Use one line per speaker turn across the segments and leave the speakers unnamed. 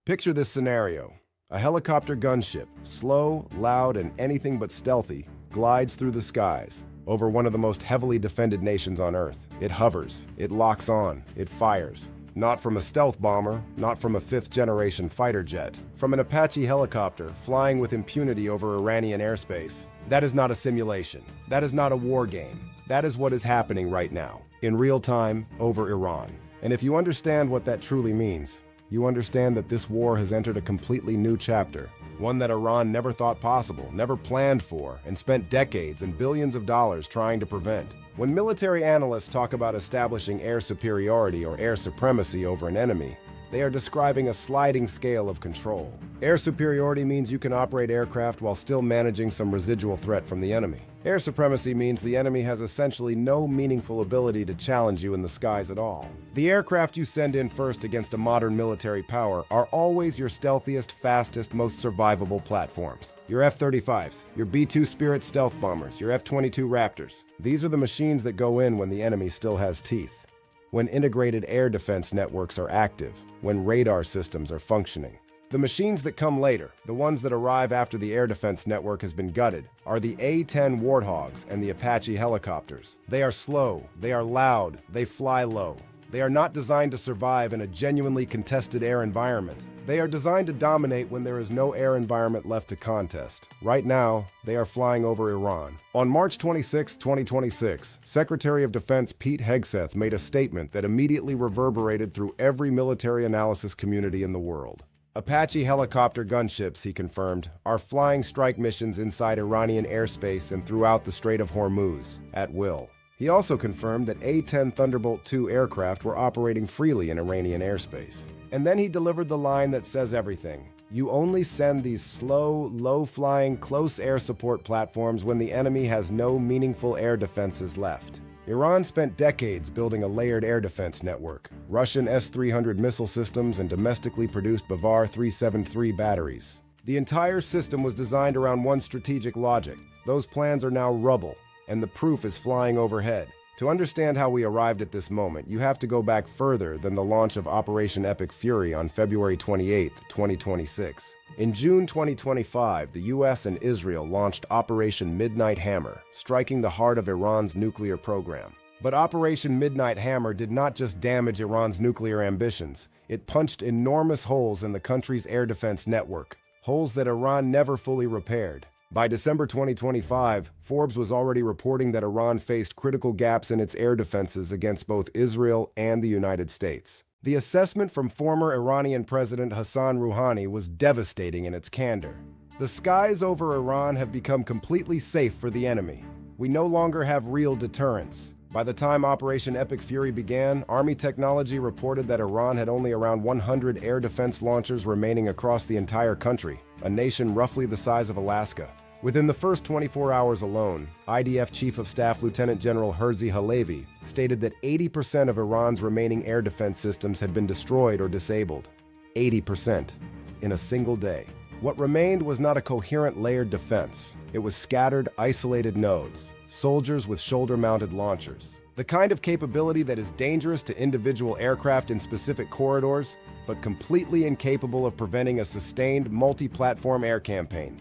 Picture this scenario. A helicopter gunship, slow, loud, and anything but stealthy, glides through the skies over one of the most heavily defended nations on Earth. It hovers, it locks on, it fires. Not from a stealth bomber, not from a fifth-generation fighter jet. From an Apache helicopter flying with impunity over Iranian airspace. That is not a simulation. That is not a war game. That is what is happening right now, in real time, over Iran. And if you understand what that truly means, you understand that this war has entered a completely new chapter, one that Iran never thought possible, never planned for, and spent decades and billions of dollars trying to prevent. When military analysts talk about establishing air superiority or air supremacy over an enemy, they are describing a sliding scale of control. Air superiority means you can operate aircraft while still managing some residual threat from the enemy. Air supremacy means the enemy has essentially no meaningful ability to challenge you in the skies at all. The aircraft you send in first against a modern military power are always your stealthiest, fastest, most survivable platforms. Your F-35s, your B-2 Spirit stealth bombers, your F-22 Raptors. These are the machines that go in when the enemy still has teeth. When integrated air defense networks are active, when radar systems are functioning. The machines that come later, the ones that arrive after the air defense network has been gutted, are the A-10 Warthogs and the Apache helicopters. They are slow, they are loud, they fly low. They are not designed to survive in a genuinely contested air environment. They are designed to dominate when there is no air environment left to contest. Right now, they are flying over Iran. On March 26, 2026, Secretary of Defense Pete Hegseth made a statement that immediately reverberated through every military analysis community in the world. Apache helicopter gunships, he confirmed, are flying strike missions inside Iranian airspace and throughout the Strait of Hormuz, at will. He also confirmed that A-10 Thunderbolt II aircraft were operating freely in Iranian airspace. And then he delivered the line that says everything. You only send these slow, low-flying, close air support platforms when the enemy has no meaningful air defenses left. Iran spent decades building a layered air defense network, Russian S-300 missile systems and domestically produced Bavar 373 batteries. The entire system was designed around one strategic logic. Those plans are now rubble, and the proof is flying overhead. To understand how we arrived at this moment, you have to go back further than the launch of Operation Epic Fury on February 28, 2026. In June 2025, the US and Israel launched Operation Midnight Hammer, striking the heart of Iran's nuclear program. But Operation Midnight Hammer did not just damage Iran's nuclear ambitions, it punched enormous holes in the country's air defense network, holes that Iran never fully repaired. By December 2025, Forbes was already reporting that Iran faced critical gaps in its air defenses against both Israel and the United States. The assessment from former Iranian President Hassan Rouhani was devastating in its candor. The skies over Iran have become completely safe for the enemy. We no longer have real deterrence. By the time Operation Epic Fury began, Army technology reported that Iran had only around 100 air defense launchers remaining across the entire country, a nation roughly the size of Alaska. Within the first 24 hours alone, IDF Chief of Staff Lieutenant General Herzi Halevi stated that 80% of Iran's remaining air defense systems had been destroyed or disabled. 80% in a single day. What remained was not a coherent layered defense. It was scattered, isolated nodes, soldiers with shoulder-mounted launchers. The kind of capability that is dangerous to individual aircraft in specific corridors, but completely incapable of preventing a sustained multi-platform air campaign.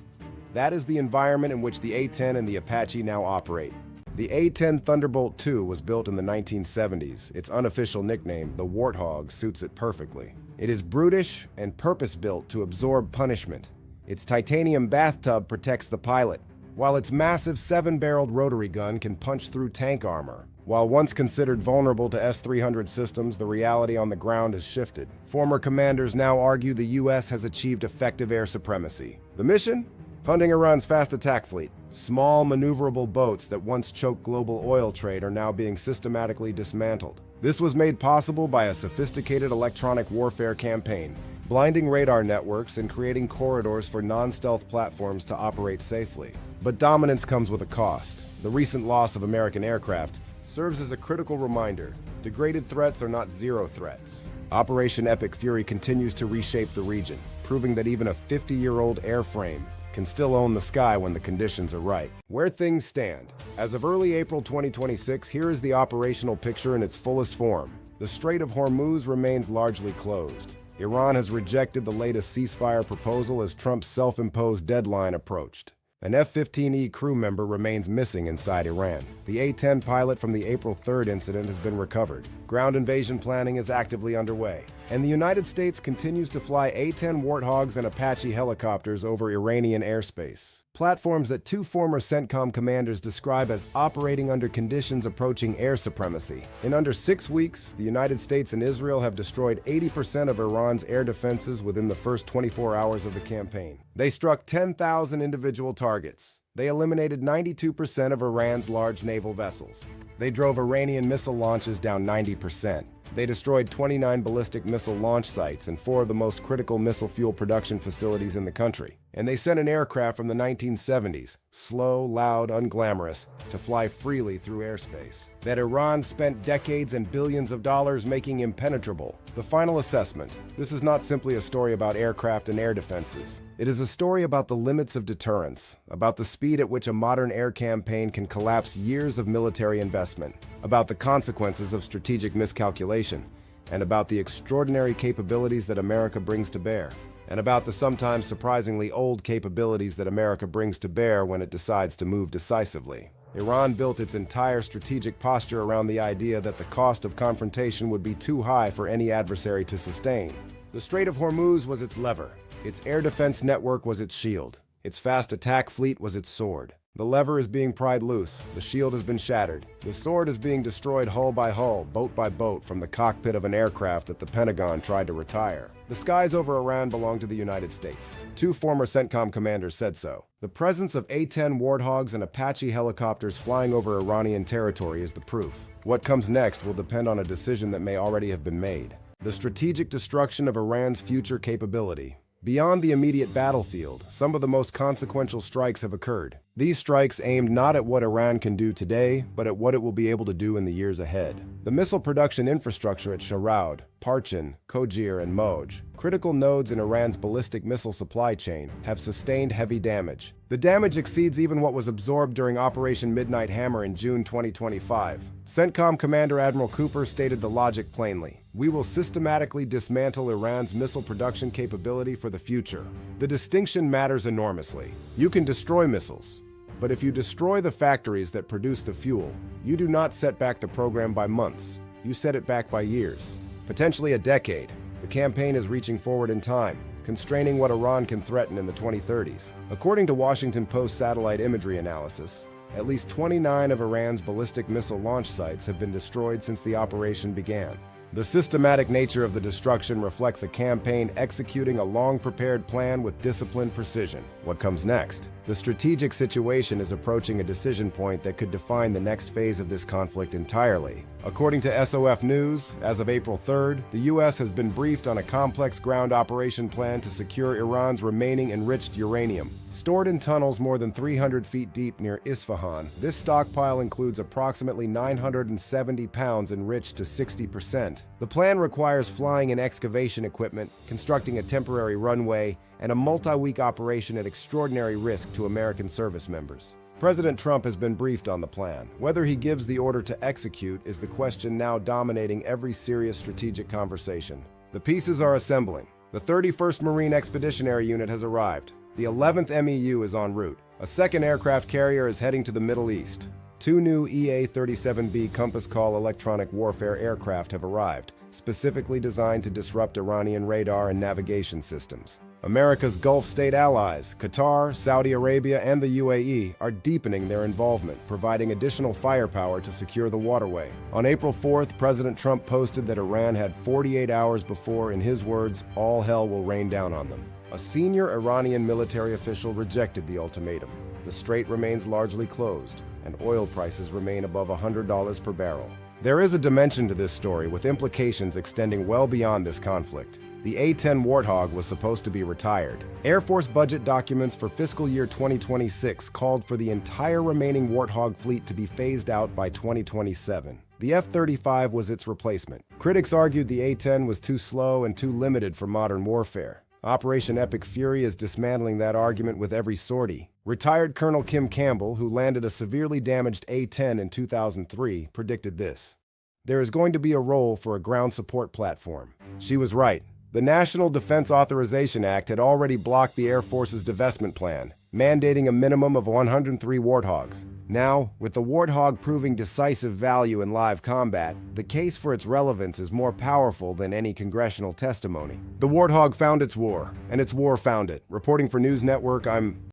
That is the environment in which the A-10 and the Apache now operate. The A-10 Thunderbolt II was built in the 1970s. Its unofficial nickname, the Warthog, suits it perfectly. It is brutish and purpose-built to absorb punishment. Its titanium bathtub protects the pilot, while its massive 7-barreled rotary gun can punch through tank armor. While once considered vulnerable to S-300 systems, the reality on the ground has shifted. Former commanders now argue the US has achieved effective air supremacy. The mission? Hunting Iran's fast attack fleet. Small, maneuverable boats that once choked global oil trade are now being systematically dismantled. This was made possible by a sophisticated electronic warfare campaign, blinding radar networks and creating corridors for non-stealth platforms to operate safely. But dominance comes with a cost. The recent loss of American aircraft serves as a critical reminder. Degraded threats are not zero threats. Operation Epic Fury continues to reshape the region, proving that even a 50-year-old airframe can still own the sky when the conditions are right. Where things stand. As of early April 2026, here is the operational picture in its fullest form. The Strait of Hormuz remains largely closed. Iran has rejected the latest ceasefire proposal as Trump's self-imposed deadline approached. An F-15E crew member remains missing inside Iran. The A-10 pilot from the April 3rd incident has been recovered. Ground invasion planning is actively underway. And the United States continues to fly A-10 Warthogs and Apache helicopters over Iranian airspace. Platforms that two former CENTCOM commanders describe as operating under conditions approaching air supremacy. In under 6 weeks, the United States and Israel have destroyed 80% of Iran's air defenses within the first 24 hours of the campaign. They struck 10,000 individual targets. They eliminated 92% of Iran's large naval vessels. They drove Iranian missile launches down 90%. They destroyed 29 ballistic missile launch sites and 4 of the most critical missile fuel production facilities in the country. And they sent an aircraft from the 1970s, slow, loud, unglamorous, to fly freely through airspace that Iran spent decades and billions of dollars making impenetrable. The final assessment: this is not simply a story about aircraft and air defenses. It is a story about the limits of deterrence, about the speed at which a modern air campaign can collapse years of military investment, about the consequences of strategic miscalculation, and about the extraordinary capabilities that America brings to bear, and about the sometimes surprisingly old capabilities that America brings to bear when it decides to move decisively. Iran built its entire strategic posture around the idea that the cost of confrontation would be too high for any adversary to sustain. The Strait of Hormuz was its lever. Its air defense network was its shield. Its fast attack fleet was its sword. The lever is being pried loose. The shield has been shattered. The sword is being destroyed hull by hull, boat by boat, from the cockpit of an aircraft that the Pentagon tried to retire. The skies over Iran belong to the United States. 2 former CENTCOM commanders said so. The presence of A-10 Warthogs and Apache helicopters flying over Iranian territory is the proof. What comes next will depend on a decision that may already have been made: the strategic destruction of Iran's future capability. Beyond the immediate battlefield, some of the most consequential strikes have occurred. These strikes aimed not at what Iran can do today, but at what it will be able to do in the years ahead. The missile production infrastructure at Sharaud, Parchin, Kojir, and Moj, critical nodes in Iran's ballistic missile supply chain, have sustained heavy damage. The damage exceeds even what was absorbed during Operation Midnight Hammer in June 2025. CENTCOM Commander Admiral Cooper stated the logic plainly: "We will systematically dismantle Iran's missile production capability for the future." The distinction matters enormously. You can destroy missiles, but if you destroy the factories that produce the fuel, you do not set back the program by months. You set it back by years, potentially a decade. The campaign is reaching forward in time, constraining what Iran can threaten in the 2030s. According to Washington Post satellite imagery analysis, at least 29 of Iran's ballistic missile launch sites have been destroyed since the operation began. The systematic nature of the destruction reflects a campaign executing a long-prepared plan with disciplined precision. What comes next? The strategic situation is approaching a decision point that could define the next phase of this conflict entirely. According to SOF News, as of April 3rd, the U.S. has been briefed on a complex ground operation plan to secure Iran's remaining enriched uranium. Stored in tunnels more than 300 feet deep near Isfahan, this stockpile includes approximately 970 pounds enriched to 60%. The plan requires flying and excavation equipment, constructing a temporary runway, and a multi-week operation at extraordinary risk to American service members. President Trump has been briefed on the plan. Whether he gives the order to execute is the question now dominating every serious strategic conversation. The pieces are assembling. The 31st Marine Expeditionary Unit has arrived. The 11th MEU is en route. A second aircraft carrier is heading to the Middle East. 2 new EA-37B Compass Call electronic warfare aircraft have arrived, specifically designed to disrupt Iranian radar and navigation systems. America's Gulf state allies, Qatar, Saudi Arabia, and the UAE, are deepening their involvement, providing additional firepower to secure the waterway. On April 4th, President Trump posted that Iran had 48 hours before, in his words, all hell will rain down on them. A senior Iranian military official rejected the ultimatum. The strait remains largely closed, and oil prices remain above $100 per barrel. There is a dimension to this story with implications extending well beyond this conflict. The A-10 Warthog was supposed to be retired. Air Force budget documents for fiscal year 2026 called for the entire remaining Warthog fleet to be phased out by 2027. The F-35 was its replacement. Critics argued the A-10 was too slow and too limited for modern warfare. Operation Epic Fury is dismantling that argument with every sortie. Retired Colonel Kim Campbell, who landed a severely damaged A-10 in 2003, predicted this: "There is going to be a role for a ground support platform." She was right. The National Defense Authorization Act had already blocked the Air Force's divestment plan, mandating a minimum of 103 Warthogs. Now, with the Warthog proving decisive value in live combat, the case for its relevance is more powerful than any congressional testimony. The Warthog found its war, and its war found it. Reporting for News Network, I'm